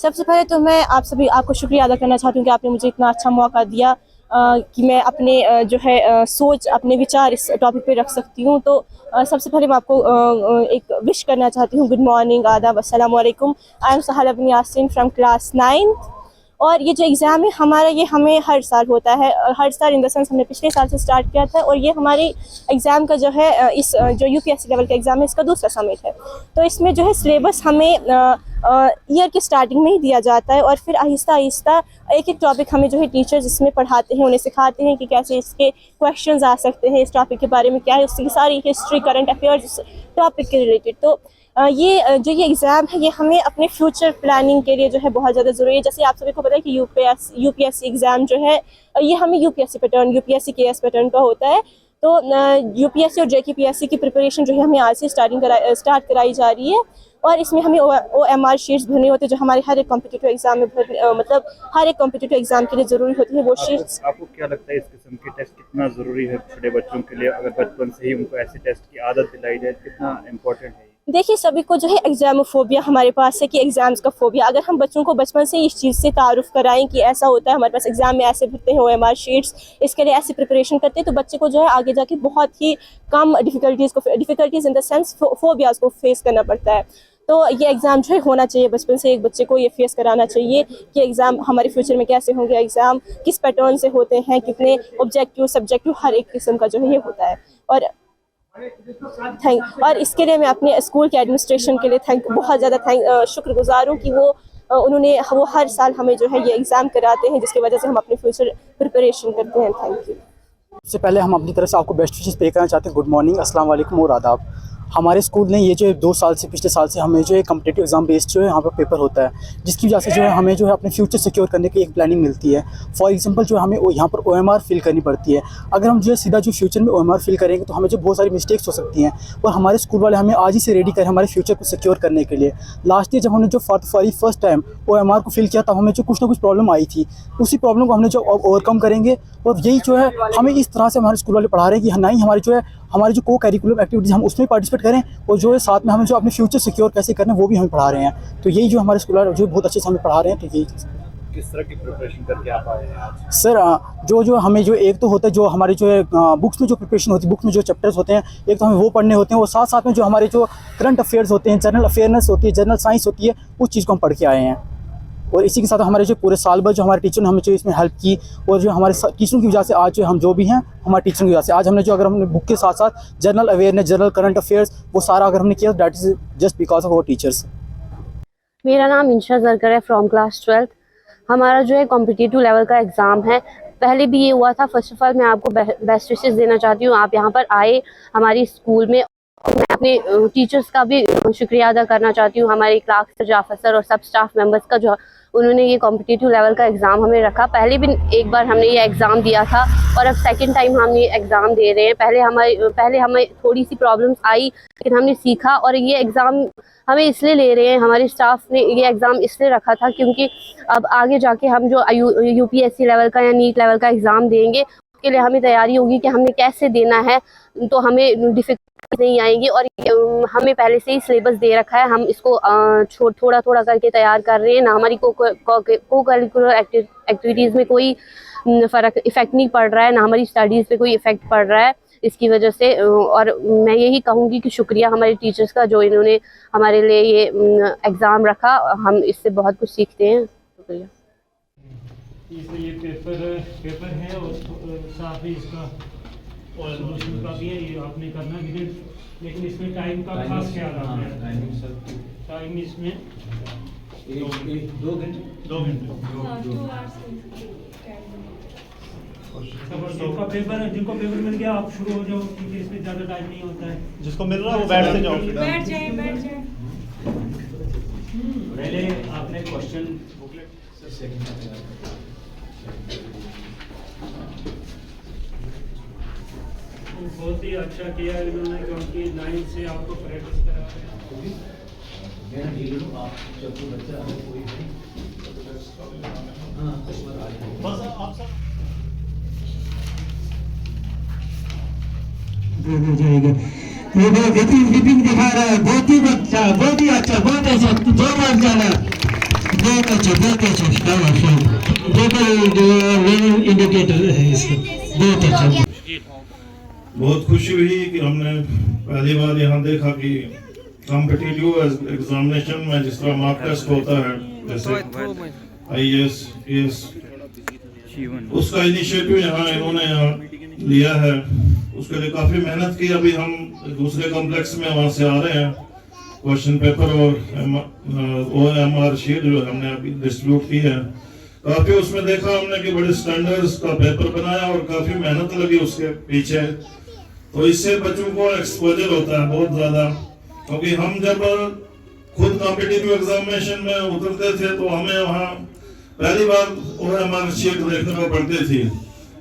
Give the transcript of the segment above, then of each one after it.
सबसे पहले तो मैं आपको शुक्रिया अदा करना चाहती हूँ कि आपने मुझे इतना अच्छा मौका दिया कि मैं अपने जो है सोच अपने विचार इस टॉपिक पे रख सकती हूँ। तो सबसे पहले मैं आपको एक विश करना चाहती हूँ। गुड मॉर्निंग, आदाब, अस्सलाम वालेकुम। I am Sahal bin Yasin from class 9th। और ये जो एग्ज़ाम है हमारा, ये हमें हर साल होता है, और हर साल इन द सेंस हमने पिछले साल से स्टार्ट किया था, और ये हमारी एग्ज़ाम का जो है इस जो यूपीएससी लेवल का एग्ज़ाम है इसका दूसरा समिट है। तो इसमें जो है सिलेबस हमें ईयर की स्टार्टिंग में ही दिया जाता है, और फिर आहिस्ता आहिस्ता एक एक टॉपिक हमें जो है टीचर्स इसमें पढ़ाते हैं, उन्हें सिखाते हैं कि कैसे इसके क्वेश्चंस आ सकते हैं, इस टॉपिक के बारे में क्या है, उसकी सारी हिस्ट्री, करंट अफेयर्स टॉपिक के रिलेटेड। तो ये एग्ज़ाम है ये हमें अपने फ्यूचर प्लानिंग के लिए जो है बहुत ज़्यादा ज़रूरी है। जैसे आप सभी को पता है कि यूपीएससी एग्ज़ाम जो है ये हमें यूपीएससी केएस पैटर्न का होता है। तो यूपीएससी और जेकेपीएससी की प्रिपरेशन जो है हमें आज से स्टार्ट कराई जा रही है, और इसमें हमें OMR शीट्स भरनी होती है जो हमारे हर एक कॉम्पिटिटिव एग्जाम में मतलब हर एक कॉम्पिटिटिव एग्जाम के लिए ज़रूरी होती है वो शीट्स। आपको क्या लगता है इस किस्म के टेस्ट कितना ज़रूरी है छोटे बच्चों के लिए? अगर बचपन से ही उनको ऐसे टेस्ट की आदत दिलाई जाए, कितना इम्पोर्टेंट है? देखिए, सभी को जो है एग्जामोफोबिया हमारे पास है कि एग्ज़ाम्स का फोबिया। अगर हम बच्चों को बचपन से इस चीज़ से तारुफ़ कराएं कि ऐसा होता है, हमारे पास एग्ज़ाम में ऐसे भरते हैं OMR शीट्स, इसके लिए ऐसी प्रिपरेशन करते हैं, तो बच्चे को जो है आगे जाके बहुत ही कम difficulties in the sense phobias को फेस करना पड़ता है। तो ये एग्ज़ाम जो है होना चाहिए बचपन से, एक बच्चे को ये फेस कराना चाहिए कि एग्ज़ाम हमारे फ्यूचर में कैसे होंगे, एग्ज़ाम किस पैटर्न से होते हैं, कितने ऑब्जेक्टिव सब्जेक्टिव हर एक किस्म का जो है ये होता है। और इसके लिए मैं अपने स्कूल के एडमिनिस्ट्रेशन के लिए बहुत ज़्यादा शुक्रगुजार हूँ कि वो हर साल हमें जो है ये एग्ज़ाम कराते हैं, जिसकी वजह से हम अपने फ्यूचर प्रिपरेशन करते हैं। Thank you. सबसे पहले हम अपनी तरफ से आपको बेस्ट विशेस पे करना चाहते हैं। गुड मॉर्निंग, अस्सलाम वालेकुम और आदाब। हमारे स्कूल ने ये जो 2 साल से, पिछले साल से हमें जो है कॉम्पिटिटिव एग्जाम बेस्ड जो है यहाँ पर पेपर होता है, जिसकी वजह से जो है हमें जो है अपने फ्यूचर सिक्योर करने की एक प्लानिंग मिलती है। फॉर एग्जांपल जो हमें यहाँ पर OMR फिल करनी पड़ती है। अगर हम जो है सीधा जो फ्यूचर में OMR फिल करेंगे तो हमें जो बहुत सारी मिस्टेक्स हो सकती हैं, और हमारे स्कूल वाले हमें आज ही से रेडी करें हमारे फ्यूचर को सिक्योर करने के लिए। लास्ट ईयर जब हमने जो फर्स्ट टाइम OMR को फिल किया तब हमें जो कुछ ना कुछ प्रॉब्लम आई थी, उसी प्रॉब्लम को हमने जो ओवरकम करेंगे, और यही जो है हमें इस तरह से हमारे स्कूल वाले पढ़ा रहे हैं कि ना ही हमारी जो को करिकुलम एक्टिविटीज़ हम उसमें पार्टिसिपेट करें, और जो है साथ में हमें जो अपने फ्यूचर सिक्योर कैसे करना है वो भी हमें पढ़ा रहे हैं। तो यही जो हमारे स्कूल वाले जो बहुत अच्छे से हमें पढ़ा रहे हैं। तो यही किस तरह की प्रिपरेशन करके आप आए हैं आज? सर, जो हमें जो एक तो होता है जो हमारे जो है बुक्स में जो प्रिपरेशन होती है, बुक्स में जो चैप्टर्स होते हैं, एक तो हमें वो पढ़ने होते हैं, और साथ साथ में जो हमारे जो करंट अफेयर्स होते हैं, जनरल अफेयरनेस होती है, जनरल साइंस होती है, उस चीज़ को हम पढ़ के आए हैं। और इसी के साथ हमारे जो पूरे साल भर जो हमारे टीचर ने हमें जो इसमें हेल्प की, और जो हमारे टीचरों की वजह से आज जो हम जो भी हैं, हमारे टीचरों की वजह से आज हमने जो, अगर हमने बुक के साथ साथ general awareness, general current affairs, वो सारा अगर हमने किया, that is just because of our teachers. मेरा नाम इंशा जरकर है फ्रॉम क्लास 12th। हमारा जो है कॉम्पिटिटिव लेवल का एग्ज़ाम है। पहले भी ये हुआ था। फर्स्ट ऑफ ऑल मैं आपको बेस्ट विशेस देना चाहती हूँ, आप यहाँ पर आए हमारी स्कूल में। मैं अपने टीचर्स का भी शुक्रिया अदा करना चाहती हूँ, हमारे क्लास सर, जाफर सर और सब स्टाफ मेंबर्स का, जो उन्होंने ये कॉम्पिटिटिव लेवल का एग्ज़ाम हमें रखा। पहले भी एक बार हमने ये एग्ज़ाम दिया था, और अब सेकंड टाइम हम ये एग्ज़ाम दे रहे हैं। पहले हमें थोड़ी सी प्रॉब्लम्स आई, लेकिन हमने सीखा, और ये एग्ज़ाम हमें इसलिए ले रहे हैं, हमारे स्टाफ ने ये एग्ज़ाम इसलिए रखा था क्योंकि अब आगे जाके हम जो यूपीएससी लेवल का या नीट लेवल का एग्ज़ाम देंगे, उसके लिए हमें तैयारी होगी कि हमने कैसे देना है, तो हमें डिफिकल्टी नहीं आएंगी। और हमें पहले से ही सिलेबस दे रखा है, हम इसको थोड़ा थोड़ा करके तैयार कर रहे हैं। ना हमारी को करिकुलर एक्टिविटीज़ में कोई इफ़ेक्ट नहीं पड़ रहा है, ना हमारी स्टडीज़ पे कोई इफ़ेक्ट पड़ रहा है इसकी वजह से। और मैं यही कहूँगी कि शुक्रिया हमारे टीचर्स का, जो इन्होंने हमारे लिए ये एग्ज़ाम रखा। हम इससे बहुत कुछ सीखते हैं। शुक्रिया। ये पेपर है, और साथ ही इसका सोल्यूशन का भी है, ये आपने करना है, लेकिन इसमें टाइम का खास ख्याल रखना है। टाइम इसमें 2 घंटे। जिनको पेपर मिल गया आप शुरू हो जाओ, क्योंकि इसमें ज़्यादा टाइम नहीं होता है। जिसको मिल रहा है वो बैठ से जाओ। बैठ जाए। पहले आपने क्वेश्चन बहुत ही अच्छा किया इन्होंने, क्योंकि 9 से आपको प्रैक्टिस करा रहे हैं। बस आप सब हो जाएगा। ये विपिन दिखा रहा है, बहुत ही अच्छा, बहुत ही अच्छा, बहुत अच्छा, 2 मार्क जाना। बहुत अच्छा शाबाश। देखो लर्निंग इंडिकेटर है इसका, बहुत अच्छा। बहुत खुशी हुई कि हमने पहली बार यहाँ देखा कि कॉम्पिटिटिव एग्जामिनेशन में जिस तरह मॉक टेस्ट होता है, जैसे IAS, PS, उसका इनिशिएटिव यहाँ इन्होंने लिया है। उसके लिए काफ़ी मेहनत की। अभी हम दूसरे कॉम्प्लेक्स में वहाँ से आ रहे हैं। क्वेश्चन पेपर और OMR शीट जो हमने अभी डिस्ट्रीब्यूट की है, काफ़ी उसमें देखा हमने कि बड़े स्टैंडर्ड्स का पेपर बनाया और काफ़ी मेहनत लगी उसके पीछे। तो इससे बच्चों को एक्सपोजर होता है बहुत ज़्यादा, क्योंकि हम जब खुद कॉम्पिटिटिव एग्जामिनेशन में उतरते थे तो हमें वहाँ पहली बार OMR शीट देखने को पड़ती थी।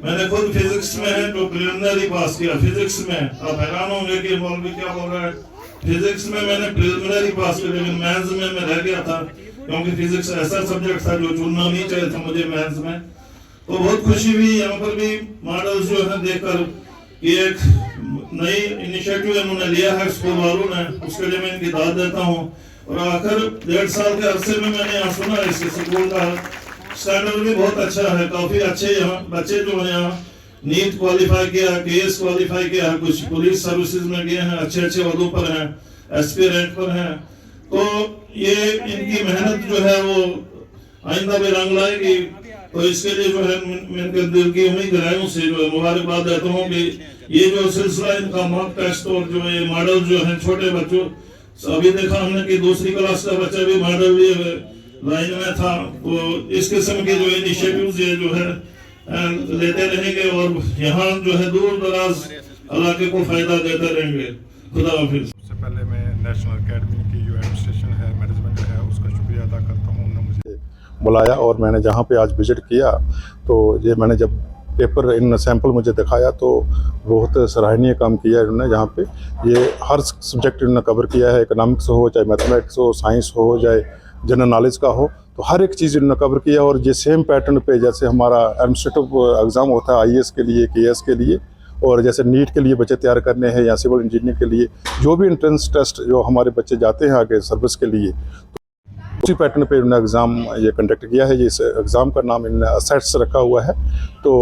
मैंने खुद फिजिक्स में है जो प्रिलिमिनरी पास किया। फिजिक्स में आप हैरान होंगे कि मौलवी क्या बोल रहा है। फिजिक्स में मैंने प्रिलिमिनरी पास किया, लेकिन मैथ्स में मैं रह गया था, क्योंकि फिजिक्स ऐसा सब्जेक्ट था जो चुनना नहीं चाहिए था मुझे मैथ्स में। तो बहुत खुशी हुई यहाँ पर भी मॉडल्स जो है देखकर कि एक नई इनिशिएटिव इन्होंने लिया है स्कूल वालों ने, उसके लिए मैं इनकी दाद देता हूँ। और आखिर 1.5 साल के अरसे में मैंने यहाँ सुना इसके स्कूल का स्टैंडर्ड भी बहुत अच्छा है। काफी अच्छे यहाँ बच्चे जो है यहाँ नीट क्वालिफाई किया, KS क्वालिफाई किया, कुछ पुलिस सर्विसेज में गए हैं, अच्छे अच्छे ओहदों पर हैं, SP रैंक पर हैं। तो ये इनकी मेहनत जो है वो आइंदा भी रंग लाएगी। तो इसके लिए जो है मैं दिल की उम्मीद गहराइयों से जो है मुबारकबाद देता हूँ कि ये जो सिलसिला इनका मॉक टेस्ट और जो ये मॉडल जो है छोटे बच्चों, अभी देखा हमने कि दूसरी क्लास का बच्चा भी मॉडल लिए लाइन में था। तो इस किस्म के जो इनिशिएटिव्स ये जो है लेते रहेंगे और यहाँ जो है दूर दराज इलाके को फायदा देते रहेंगे। खुदा हाफिज। सबसे पहले मैं नेशनल एकेडमी की जो एडमिनिस्ट्रेशन है, मैनेजमेंट है, उसका शुक्रिया अदा करता हूँ। उन्होंने मुझे बुलाया और मैंने जहाँ पे आज विजिट किया तो ये मैंने जब पेपर इन सैंपल मुझे दिखाया तो बहुत सराहनीय काम किया इन्होंने। जहाँ पे ये हर सब्जेक्ट इन्होंने कवर किया है, इकोनॉमिक्स हो, चाहे मैथमेटिक्स हो, साइंस हो, चाहे जनरल नॉलेज का हो, तो हर एक चीज़ इन्होंने कवर किया। और ये सेम पैटर्न पे जैसे हमारा एडमिनिस्ट्रेटिव एग्ज़ाम होता है IAS के लिए, KS के लिए, और जैसे नीट के लिए बच्चे तैयार करने हैं या सिविल इंजीनियरिंग के लिए जो भी एंट्रेंस टेस्ट जो हमारे बच्चे जाते हैं आगे सर्विस के लिए, तो उसी पैटर्न पे इन्होंने एग्ज़ाम ये कंडक्ट किया है। इस एग्ज़ाम का नाम इन्होंने असेट्स रखा हुआ है। तो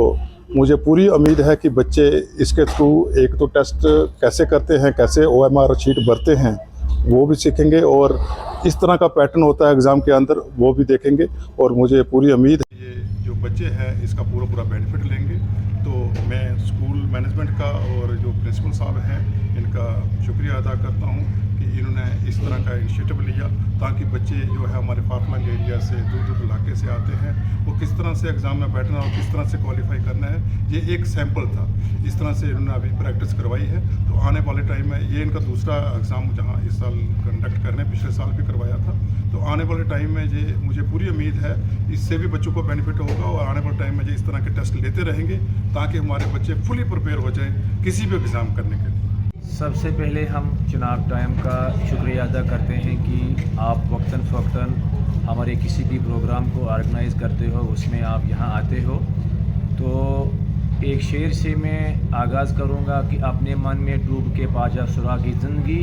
मुझे पूरी उम्मीद है कि बच्चे इसके थ्रू एक तो टेस्ट कैसे करते हैं, कैसे OMR शीट भरते हैं, वो भी सीखेंगे और इस तरह का पैटर्न होता है एग्ज़ाम के अंदर वो भी देखेंगे। और मुझे पूरी उम्मीद है ये जो बच्चे हैं इसका पूरा बेनिफिट लेंगे। तो मैं स्कूल मैनेजमेंट का और जो प्रिंसिपल साहब हैं इनका शुक्रिया अदा करता हूँ कि इन्होंने इस तरह का इनिशिएटिव लिया ताकि बच्चे जो है हमारे फारफ्लंग एरिया से दूर इलाके से आते हैं वो किस तरह से एग्ज़ाम में बैठना और किस तरह से क्वालिफाई करना है। ये एक सैंपल था, इस तरह से इन्होंने अभी प्रैक्टिस करवाई है। तो आने वाले टाइम में ये इनका दूसरा एग्ज़ाम जहाँ इस साल कंडक्ट करने, पिछले साल भी करवाया था। तो आने वाले टाइम में ये मुझे पूरी उम्मीद है इससे भी बच्चों को बेनिफिट होगा और आने वाले टाइम में ये इस तरह के टेस्ट लेते रहेंगे ताकि हमारे बच्चे फुली प्रिपेयर हो जाएं किसी भी एग्ज़ाम करने के लिए। सबसे पहले हम चुनाव टाइम का शुक्रिया अदा करते हैं कि आप वक्तन फ़वक्तन हमारे किसी भी प्रोग्राम को ऑर्गेनाइज़ करते हो, उसमें आप यहाँ आते हो। तो एक शेर से मैं आगाज़ करूँगा कि अपने मन में डूब के पा जा सुरागी ज़िंदगी,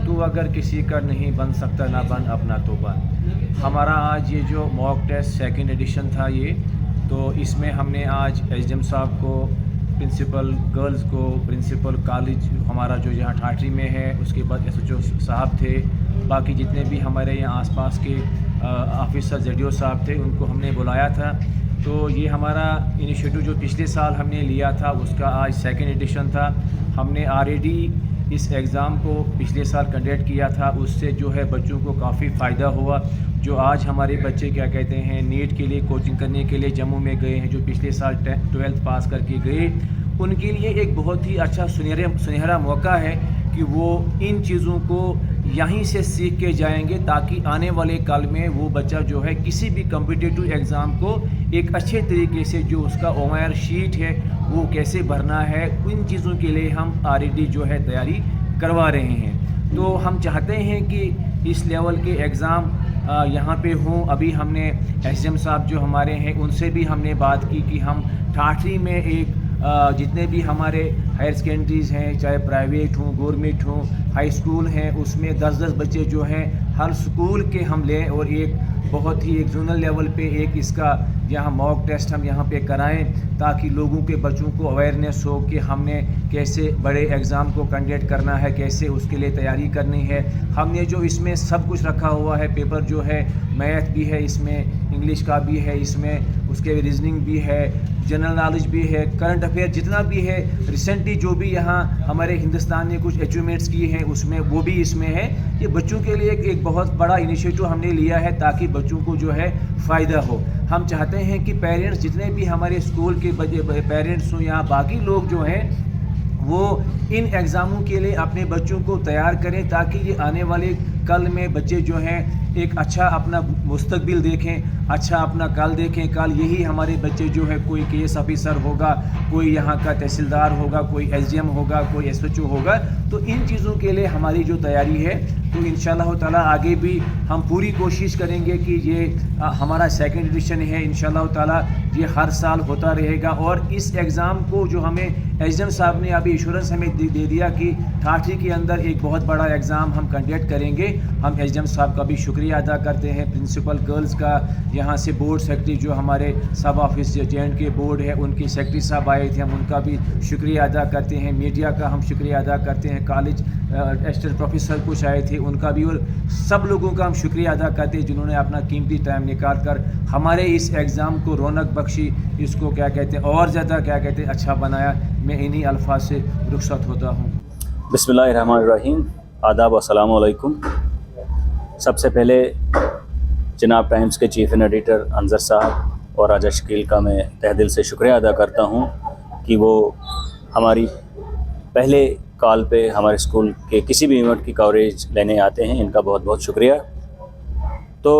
तू अगर किसी का नहीं बन सकता ना बन अपना तो बन। हमारा आज ये जो मॉक टेस्ट 2nd एडिशन था ये, तो इसमें हमने आज SDM साहब को, प्रिंसिपल गर्ल्स को, प्रिंसिपल कॉलेज हमारा जो यहाँ ठाठरी में है, उसके बाद SHO साहब थे, बाकी जितने भी हमारे यहाँ आसपास के ऑफिसर ZDO साहब थे उनको हमने बुलाया था। तो ये हमारा इनिशिएटिव जो पिछले साल हमने लिया था उसका आज 2nd एडिशन था। हमने ऑलरेडी इस एग्ज़ाम को पिछले साल कंडक्ट किया था, उससे जो है बच्चों को काफ़ी फ़ायदा हुआ। जो आज हमारे बच्चे क्या कहते हैं नीट के लिए कोचिंग करने के लिए जम्मू में गए हैं, जो पिछले साल 12th पास करके गए, उनके लिए एक बहुत ही अच्छा सुनहरा मौका है कि वो इन चीज़ों को यहीं से सीख के जाएंगे ताकि आने वाले कल में वो बच्चा जो है किसी भी कॉम्पिटिटिव एग्ज़ाम को एक अच्छे तरीके से जो उसका OMR शीट है वो कैसे भरना है, उन चीज़ों के लिए हम ऑलरेडी जो है तैयारी करवा रहे हैं। तो हम चाहते हैं कि इस लेवल के एग्ज़ाम यहाँ पे हों। अभी हमने SDM साहब जो हमारे हैं उनसे भी हमने बात की कि हम ठाठरी में एक जितने भी हमारे हायर सेकेंडरीज़ हैं, चाहे प्राइवेट हों, गवर्नमेंट हों, हाई स्कूल हैं, उसमें 10-10 बच्चे जो हैं हर स्कूल के हम लें और एक बहुत ही एक जोनल लेवल पे एक इसका यहाँ मॉक टेस्ट हम यहाँ पे कराएं, ताकि लोगों के बच्चों को अवेयरनेस हो कि हमने कैसे बड़े एग्ज़ाम को कंडक्ट करना है, कैसे उसके लिए तैयारी करनी है। हमने जो इसमें सब कुछ रखा हुआ है, पेपर जो है मैथ भी है इसमें, इंग्लिश का भी है इसमें, उसके रीजनिंग भी है, जनरल नॉलेज भी है, करंट अफेयर जितना भी है, रिसेंटली जो भी यहाँ हमारे हिंदुस्तान ने कुछ अचीवमेंट्स किए हैं उसमें वो भी इसमें है। ये बच्चों के लिए एक बहुत बड़ा इनिशिएटिव हमने लिया है ताकि बच्चों को जो है फ़ायदा हो। हम चाहते हैं कि पेरेंट्स जितने भी हमारे स्कूल के पेरेंट्स हों या बाकी लोग जो हैं वो इन एग्ज़ामों के लिए अपने बच्चों को तैयार करें, ताकि ये आने वाले कल में बच्चे जो हैं एक अच्छा अपना मुस्तकबिल देखें, अच्छा अपना कल देखें। कल यही हमारे बच्चे जो है कोई केस ऑफिसर होगा, कोई यहाँ का तहसीलदार होगा, कोई एसडीएम होगा, कोई एसएचओ होगा। तो इन चीज़ों के लिए हमारी जो तैयारी है तो इंशाल्लाह ताला आगे भी हम पूरी कोशिश करेंगे कि ये हमारा सेकंड एडिशन है, इंशाल्लाह ताला ये हर साल होता रहेगा। और इस एग्ज़ाम को जो हमें एसडीएम साहब ने अभी इंश्योरेंस हमें दे दिया कि ठाठी के अंदर एक बहुत बड़ा एग्ज़ाम हम कंडक्ट करेंगे। हम एसडीएम साहब का भी शुक्रिया अदा करते हैं, प्रिंसिपल गर्ल्स का, यहाँ से बोर्ड सेक्रेटरी जो हमारे सब ऑफिस जेएंड के बोर्ड है उनके सेक्रेटरी साहब आए थे, हम उनका भी शुक्रिया अदा करते हैं। मीडिया का हम शुक्रिया अदा करते हैं, कॉलेज असिस्टेंट प्रोफेसर कुछ आए थे उनका भी, और सब लोगों का हम शुक्रिया अदा करते हैं जिन्होंने अपना कीमती टाइम निकाल कर हमारे इस एग्ज़ाम को रौनक बख्शी, इसको क्या कहते हैं और ज़्यादा क्या कहते हैं अच्छा बनाया। मैं इन्हीं अल्फाज से रुखसत होता हूँ। बिस्मिल्लाहिर्रहमानिर्रहीम, आदाब अस्सलाम वालेकुम। सबसे पहले जनाब टाइम्स के चीफ़ एडिटर अंजर साहब और राजा शकील का मैं तहे दिल से शुक्रिया अदा करता हूँ कि वो हमारी पहले कॉल पे हमारे स्कूल के किसी भी इवेंट की कवरेज लेने आते हैं। इनका बहुत बहुत शुक्रिया। तो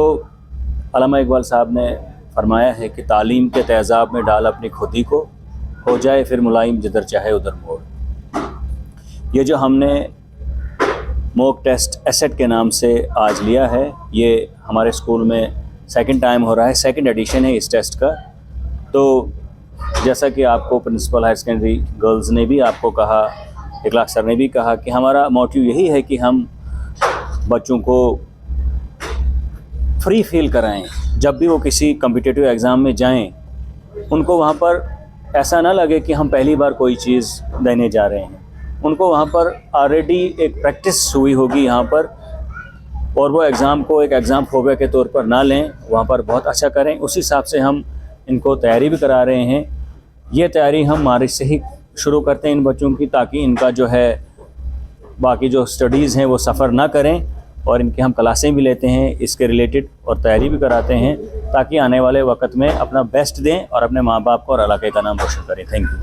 अल्लामा इकबाल साहब ने फरमाया है कि तालीम के तेज़ाब में डाल अपनी खुदी को, हो जाए फिर मुलायम जिधर चाहे उधर मोड़। ये जो हमने मॉक टेस्ट एसेट के नाम से आज लिया है, ये हमारे स्कूल में सेकंड टाइम हो रहा है, सेकंड एडिशन है इस टेस्ट का। तो जैसा कि आपको प्रिंसिपल हायर सेकेंडरी गर्ल्स ने भी आपको कहा, इखलाक सर ने भी कहा कि हमारा मोटिव यही है कि हम बच्चों को फ्री फील कराएं। जब भी वो किसी कॉम्पिटिटिव एग्ज़ाम में जाएं, उनको वहाँ पर ऐसा ना लगे कि हम पहली बार कोई चीज़ देने जा रहे हैं। उनको वहाँ पर ऑलरेडी एक प्रैक्टिस हुई होगी यहाँ पर, और वो एग्ज़ाम को एक एग्ज़ाम फोबिया के तौर पर ना लें, वहाँ पर बहुत अच्छा करें। उस हिसाब से हम इनको तैयारी भी करा रहे हैं। ये तैयारी हम मार्च से ही शुरू करते हैं इन बच्चों की, ताकि इनका जो है बाकी जो स्टडीज़ हैं वो सफ़र ना करें, और इनकी हम क्लासें भी लेते हैं इसके रिलेटेड और तैयारी भी कराते हैं, ताकि आने वाले वक्त में अपना बेस्ट दें और अपने माँ बाप को और इलाके का नाम रोशन करें। Thank you.